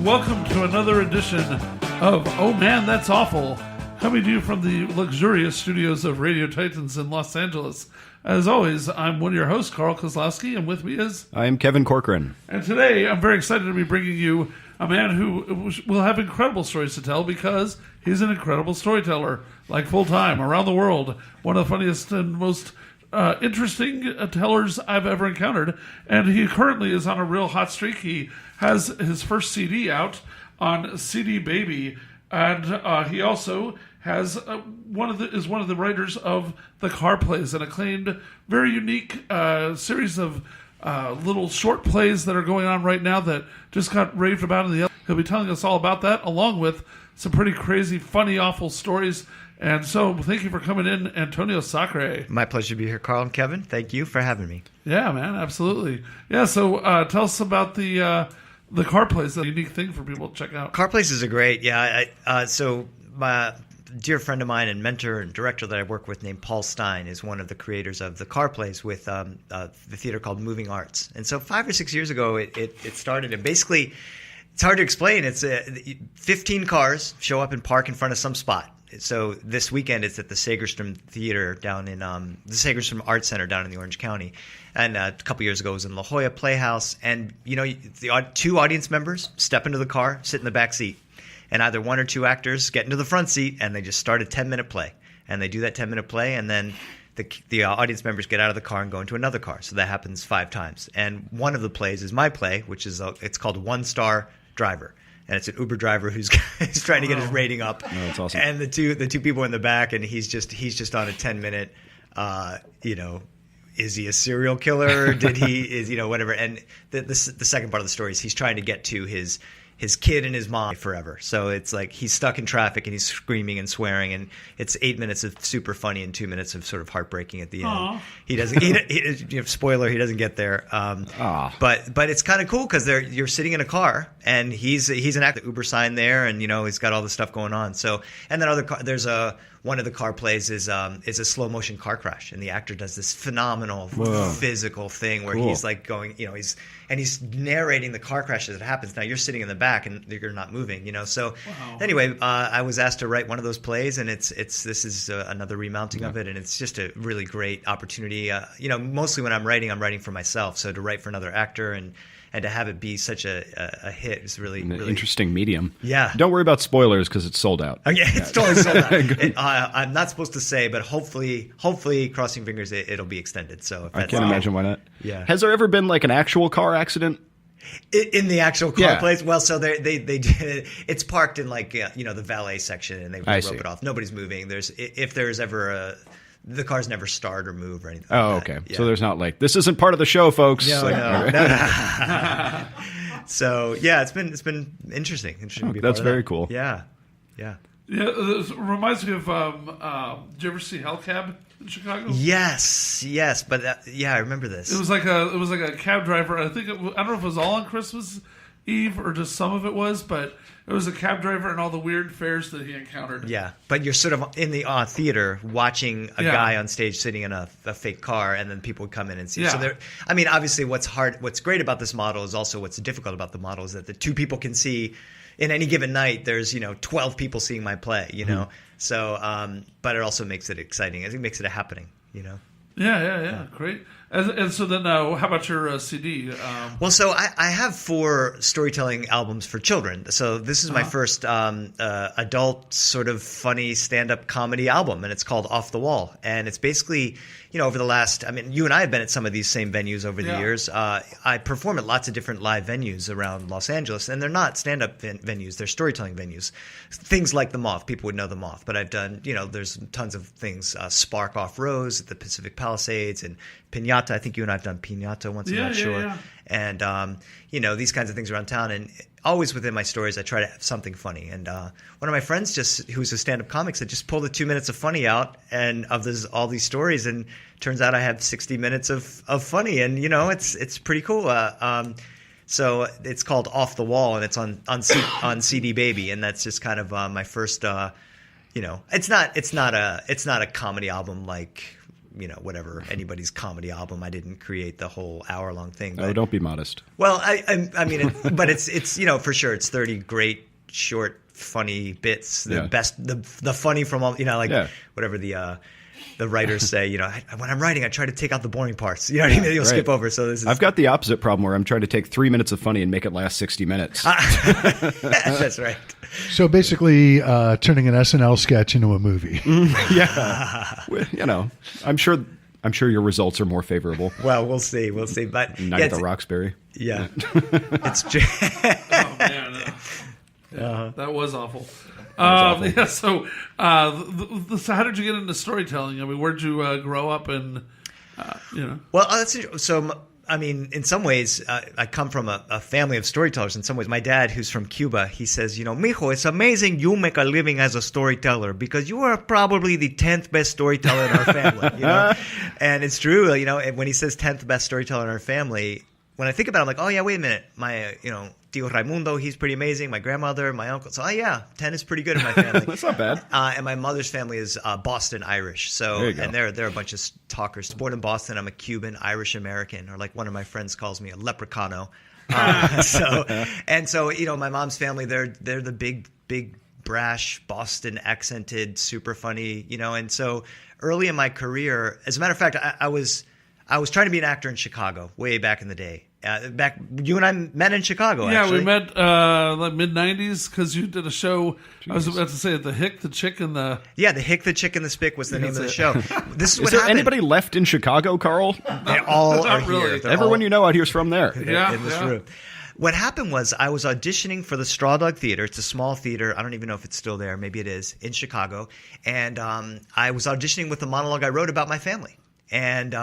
welcome to another edition of Oh Man, That's Awful, coming to you from the luxurious studios of Radio Titans in Los Angeles. As always, I'm one of your hosts, Carl Kozlowski, and with me is... I am Kevin Corcoran. And today, I'm very excited to be bringing you a man who will have incredible stories to tell because he's an incredible storyteller, like full-time, around the world. One of the funniest and most interesting tellers I've ever encountered. And he currently is on a real hot streak. He has his first CD out on CD Baby, and he also has one of the writers of The Car Plays, an acclaimed, very unique series of little short plays that are going on right now that just got raved about in the... He'll be telling us all about that, along with some pretty crazy, funny, awful stories. And so, thank you for coming in, Antonio Sacre. My pleasure to be here, Carl and Kevin. Thank you for having me. Yeah, man, absolutely. Yeah, so tell us about the Car Plays, a unique thing for people to check out. Car Plays are great. Yeah, so my dear friend of mine and mentor and director that I work with named Paul Stein is one of the creators of the Car Plays with the theater called Moving Arts. And so 5 or 6 years ago, it started. And basically, it's hard to explain. It's 15 cars show up and park in front of some spot. So this weekend it's at the Sagerstrom Theater down in the Sagerstrom Art Center down in the Orange County, and a couple years ago it was in La Jolla Playhouse. And the two audience members step into the car, sit in the back seat, and either one or two actors get into the front seat, and they just start a 10-minute play, and they do that 10-minute play, and then the audience members get out of the car and go into another car. So that happens 5 times, and one of the plays is my play, which is it's called One Star Driver. And it's an Uber driver who's trying to get his rating up. Oh, that's awesome. And the two people in the back, and he's just on a 10-minute. Is he a serial killer? Whatever. And the second part of the story is he's trying to get to his kid and his mom forever. So it's like he's stuck in traffic and he's screaming and swearing, and it's 8 minutes of super funny and 2 minutes of sort of heartbreaking at the end. He doesn't. Spoiler: he doesn't get there. But it's kind of cool because you're sitting in a car and he's an actor. Uber sign there, and he's got all this stuff going on. So and then there's one of the car plays is a slow motion car crash, and the actor does this phenomenal physical thing where he's like going, he's narrating the car crash as it happens. Now you're sitting in the back and you're not moving, So anyway, I was asked to write one of those plays, and this is another remounting of it, and it's just a really great opportunity. Mostly when I'm writing for myself, so to write for another actor and to have it be such a hit is really interesting medium. Yeah. Don't worry about spoilers because it's sold out. Oh, yeah, it's totally sold out. I'm not supposed to say, but hopefully, crossing fingers, it'll be extended. So I can't imagine why not. Yeah. Has there ever been like an actual car accident? In the actual car place? Well, so they did. It's parked in the valet section, and they rope it off. Nobody's moving. If there's ever the cars never start or move or anything. Oh, okay. Yeah. So there's not this isn't part of the show, folks. No. So yeah, it's been interesting. To be that's very that. cool. Yeah. Yeah, it reminds me of. Did you ever see Hellcab in Chicago? Yes, but I remember this. It was like a cab driver. I don't know if it was all on Christmas Eve or just some of it was, but it was a cab driver and all the weird fares that he encountered. Yeah, but you're sort of in the theater watching a guy on stage sitting in a fake car, and then people would come in and see. Yeah. So obviously, what's great about this model is also what's difficult about the model is that the two people can see. In any given night, there's 12 people seeing my play, Mm-hmm. So, but it also makes it exciting. I think it makes it a happening, Yeah, great. And so then, how about your CD? Well, so I have 4 storytelling albums for children. So this is my first adult sort of funny stand-up comedy album, and it's called Off the Wall. And it's basically, over the last, you and I have been at some of these same venues over the years. I perform at lots of different live venues around Los Angeles, and they're not stand-up venues. They're storytelling venues. Things like The Moth. People would know The Moth. But I've done, there's tons of things. Spark Off Rose at the Pacific Palisades, and Piñata. I think you and I have done Piñata once. I'm not sure. Yeah. And, these kinds of things around town. And always within my stories, I try to have something funny. And one of my friends who's a stand-up comic said, just pull the 2 minutes of funny out and of all these stories. And turns out I have 60 minutes of funny. And, it's pretty cool. So it's called Off the Wall, and it's on CD Baby. And that's just kind of my first, it's not a comedy album like whatever, anybody's comedy album. I didn't create the whole hour-long thing. Oh, don't be modest. Well, I mean, but it's for sure, it's 30 great, short, funny bits. The best, the funny from all, whatever the writers say, when I'm writing, I try to take out the boring parts. You know what I mean? You'll skip over. So this is. I've got the opposite problem where I'm trying to take 3 minutes of funny and make it last 60 minutes. That's right. So basically, turning an SNL sketch into a movie. Yeah. I'm sure your results are more favorable. Well, we'll see. But Night at the Roxbury. Yeah. It's true. Oh man, that was awful. Yeah. So, so how did you get into storytelling? I mean, where'd you grow up? And Well, so. I mean, in some ways, I come from a family of storytellers. In some ways, my dad, who's from Cuba, he says, "Mijo, it's amazing you make a living as a storyteller because you are probably the 10th best storyteller in our family." And it's true. When he says 10th best storyteller in our family, when I think about it, I'm like, oh yeah, wait a minute, my Tio Raimundo, he's pretty amazing. My grandmother, my uncle. So, 10 is pretty good in my family. That's not bad. And my mother's family is Boston Irish. So, there you go. and they're a bunch of talkers. Born in Boston, I'm a Cuban Irish American, or like one of my friends calls me a leprechaun. So my mom's family, they're the big brash Boston accented, super funny, And so early in my career, as a matter of fact, I was trying to be an actor in Chicago way back in the day. You and I met in Chicago. Yeah, actually. we met like mid-90s because you did a show. Jeez. I was about to say the Hick, the Chick, and the the Hick, the Chick, and the Spick was the name of the show. This is what there happened. anybody left in Chicago, Carl? They all are really. here. They're Everyone all you know out here is from there. in this Yeah. room. What happened was I was auditioning for the Straw Dog Theater. It's a small theater. I don't even know if it's still there. Maybe it is, in Chicago. And I was auditioning with a monologue I wrote about my family. And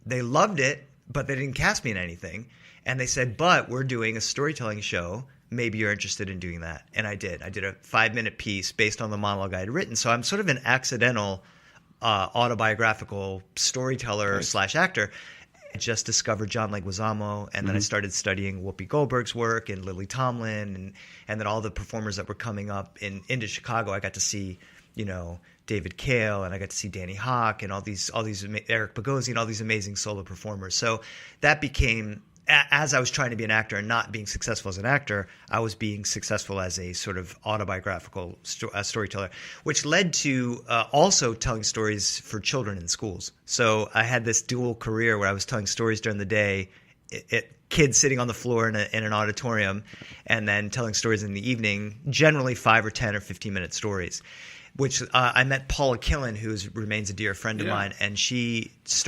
they loved it, but they didn't cast me in anything. And they said, but we're doing a storytelling show. Maybe you're interested in doing that. And I did. I did a 5-minute piece based on the monologue I had written. So I'm sort of an accidental autobiographical storyteller / actor. I just discovered John Leguizamo, and then I started studying Whoopi Goldberg's work and Lily Tomlin, and then all the performers that were coming up into Chicago. I got to see, David Cale, and I got to see Danny Hawk, and all these Eric Bogosian, all these amazing solo performers. So that became, as I was trying to be an actor and not being successful as an actor, I was being successful as a sort of autobiographical storyteller, which led to also telling stories for children in schools. So I had this dual career where I was telling stories during the day, kids sitting on the floor in an auditorium, and then telling stories in the evening, generally 5 or 10 or 15-minute stories. Which I met Paula Killen, who remains a dear friend of mine, and she was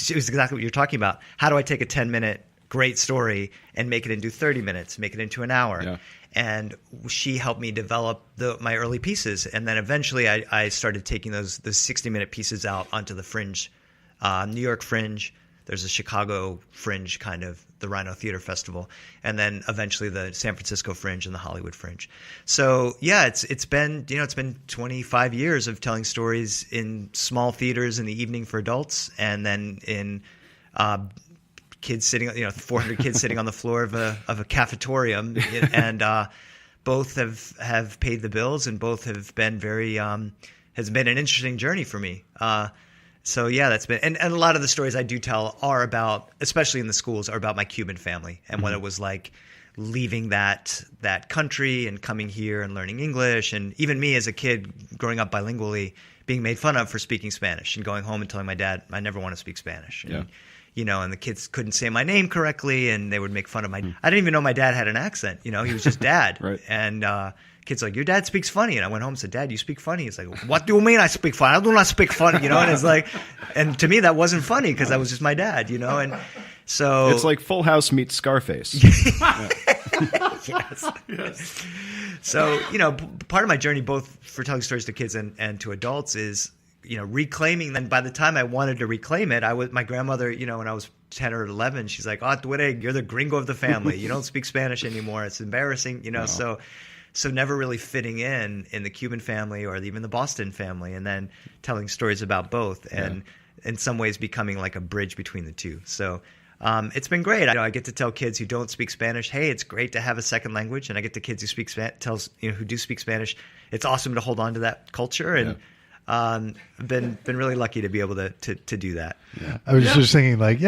exactly what you're talking about. How do I take a 10-minute great story and make it into 30 minutes, make it into an hour? Yeah. And she helped me develop my early pieces. And then eventually I started taking those 60-minute pieces out onto the Fringe, New York Fringe. There's a Chicago Fringe, kind of, the Rhino Theater Festival, and then eventually the San Francisco Fringe and the Hollywood Fringe. So it's been 25 years of telling stories in small theaters in the evening for adults, and then in kids sitting, 400 kids sitting on the floor of a cafetorium, and both have paid the bills, and both have been has been an interesting journey for me. So that's been, and a lot of the stories I do tell are about, especially in the schools, are about my Cuban family and what it was like leaving that country and coming here and learning English, and even me as a kid growing up bilingually being made fun of for speaking Spanish and going home and telling my dad I never want to speak Spanish. And, and the kids couldn't say my name correctly, and they would make fun of I didn't even know my dad had an accent. He was just dad. Right. And kids like, your dad speaks funny. And I went home and said, Dad, you speak funny? He's like, what do you mean I speak funny? I do not speak funny, And it's like, and to me that wasn't funny because that was just my dad, and so It's like Full House meets Scarface. Yes. So, part of my journey, both for telling stories to kids and to adults, is, reclaiming. Then by the time I wanted to reclaim it, my grandmother, when I was 10 or 11, she's like, "Oh, you're the gringo of the family. You don't speak Spanish anymore. It's embarrassing," No. So never really fitting in the Cuban family or even the Boston family, and then telling stories about both, and in some ways becoming like a bridge between the two. So it's been great. I get to tell kids who don't speak Spanish, hey, it's great to have a second language, and I get to kids who speak who do speak Spanish, it's awesome to hold on to that culture, and Been really lucky to be able to do that. I was just thinking, like,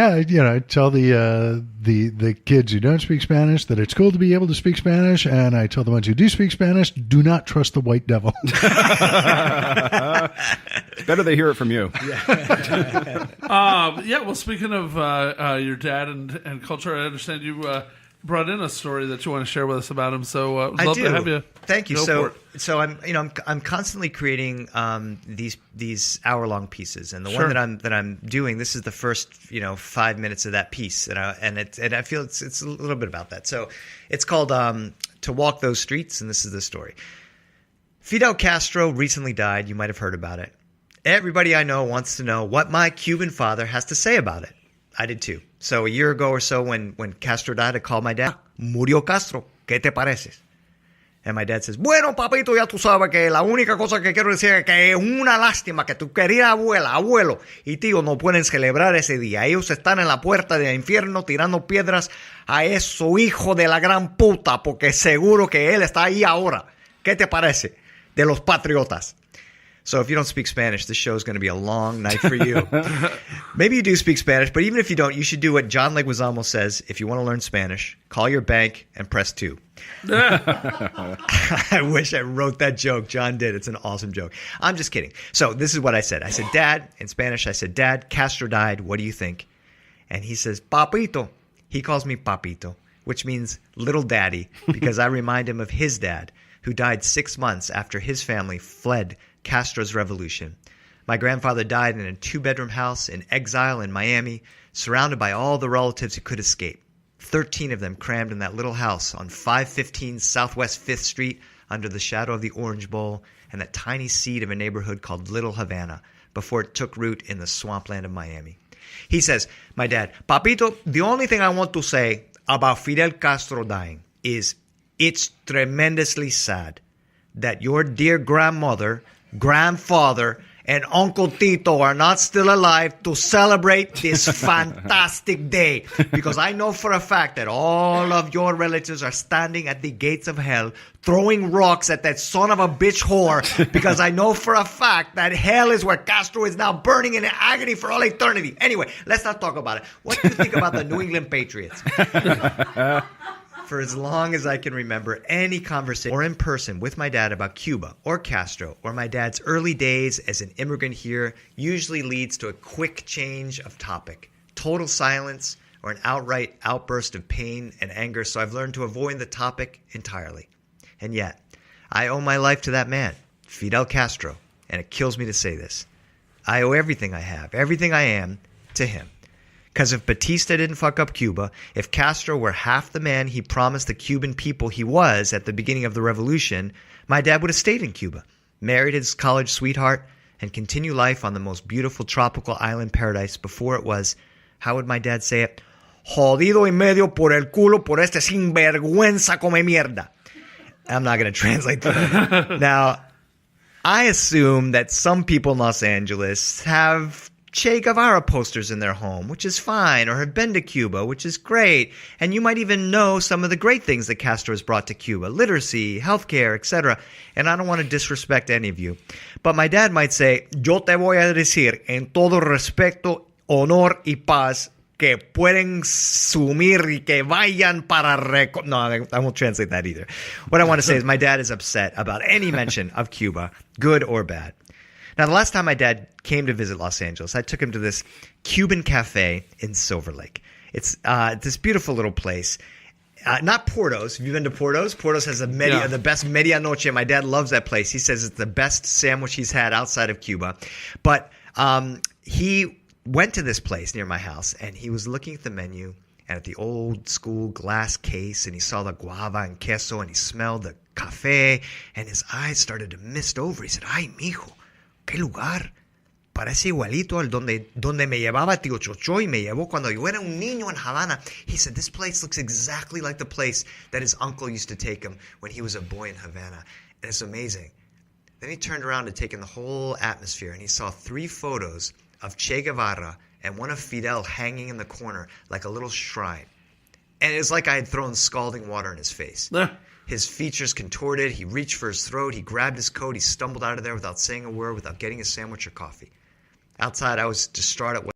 tell the kids who don't speak Spanish that it's cool to be able to speak Spanish, and I tell the ones who do speak Spanish, do not trust the white devil. It's better they hear it from you. Well, speaking of your dad and culture, I understand you brought in a story that you want to share with us about him. So I'd love to have you. Thank you. Go for it. So I'm constantly creating these hour-long pieces, and the Sure. one that I'm doing, this is the first 5 minutes of that piece, and I feel it's a little bit about that. So it's called "To Walk Those Streets," and this is the story. Fidel Castro recently died. You might have heard about it. Everybody I know wants to know what my Cuban father has to say about it. I did too. So a year ago or so, when Castro died, I called my dad. Murió Castro. ¿Qué te pareces? And my dad says, bueno, papito, ya tú sabes que la única cosa que quiero decir es que es una lástima que tu querida abuelo y tío no pueden celebrar ese día. Ellos están en la puerta del infierno tirando piedras a eso hijo de la gran puta, porque seguro que él está ahí ahora. ¿Qué te parece? De los patriotas. So if you don't speak Spanish, this show is going to be a long night for you. Maybe you do speak Spanish, but even if you don't, you should do what John Leguizamo says. If you want to learn Spanish, call your bank and press 2. I wish I wrote that joke. John did. It's an awesome joke. I'm just kidding. So this is what I said. I said, Dad, in Spanish, I said, Dad, Castro died. What do you think? And he says, Papito. He calls me Papito, which means little daddy, because I remind him of his dad, who died 6 months after his family fled Castro's revolution. My grandfather died in a 2-bedroom house in exile in Miami, surrounded by all the relatives who could escape. 13 of them crammed in that little house on 515 Southwest 5th Street under the shadow of the Orange Bowl and that tiny seed of a neighborhood called Little Havana before it took root in the swampland of Miami. He says, my dad, Papito, the only thing I want to say about Fidel Castro dying is it's tremendously sad that your dear grandmother, grandfather, and Uncle Tito are not still alive to celebrate this fantastic day. Because I know for a fact that all of your relatives are standing at the gates of hell throwing rocks at that son of a bitch whore. Because I know for a fact that hell is where Castro is now burning in agony for all eternity. Anyway, let's not talk about it. What do you think about the New England Patriots? For as long as I can remember, any conversation or in person with my dad about Cuba or Castro or my dad's early days as an immigrant here usually leads to a quick change of topic, total silence, or an outright outburst of pain and anger, so I've learned to avoid the topic entirely. And yet, I owe my life to that man, Fidel Castro, and it kills me to say this. I owe everything I have, everything I am, to him. Because if Batista didn't fuck up Cuba, if Castro were half the man he promised the Cuban people he was at the beginning of the revolution, my dad would have stayed in Cuba, married his college sweetheart, and continued life on the most beautiful tropical island paradise before it was, how would my dad say it? Jodido y medio por el culo por este sinvergüenza come mierda. I'm not going to translate that. Now, I assume that some people in Los Angeles have Che Guevara posters in their home, which is fine, or have been to Cuba, which is great. And you might even know some of the great things that Castro has brought to Cuba, literacy, healthcare, etc. And I don't want to disrespect any of you. But my dad might say, yo te voy a decir en todo respeto, honor y paz que pueden sumir y que vayan para No, I won't translate that either. What I want to say is my dad is upset about any mention of Cuba, good or bad. Now, the last time my dad came to visit Los Angeles, I took him to this Cuban cafe in Silver Lake. It's this beautiful little place. Not Porto's. Have you been to Porto's? Porto's has the best medianoche. My dad loves that place. He says it's the best sandwich he's had outside of Cuba. But he went to this place near my house, and he was looking at the menu and at the old school glass case, and he saw the guava and queso, and he smelled the cafe, and his eyes started to mist over. He said, ay, mijo. ¿Qué lugar? Parece igualito al donde me llevaba tío Chocho y me llevó cuando yo era un niño en Havana. He said, this place looks exactly like the place that his uncle used to take him when he was a boy in Havana. And it's amazing. Then he turned around to take in the whole atmosphere, and he saw 3 photos of Che Guevara and one of Fidel hanging in the corner like a little shrine. And it was like I had thrown scalding water in his face. His features contorted. He reached for his throat. He grabbed his coat. He stumbled out of there without saying a word, without getting a sandwich or coffee. Outside, I was distraught at what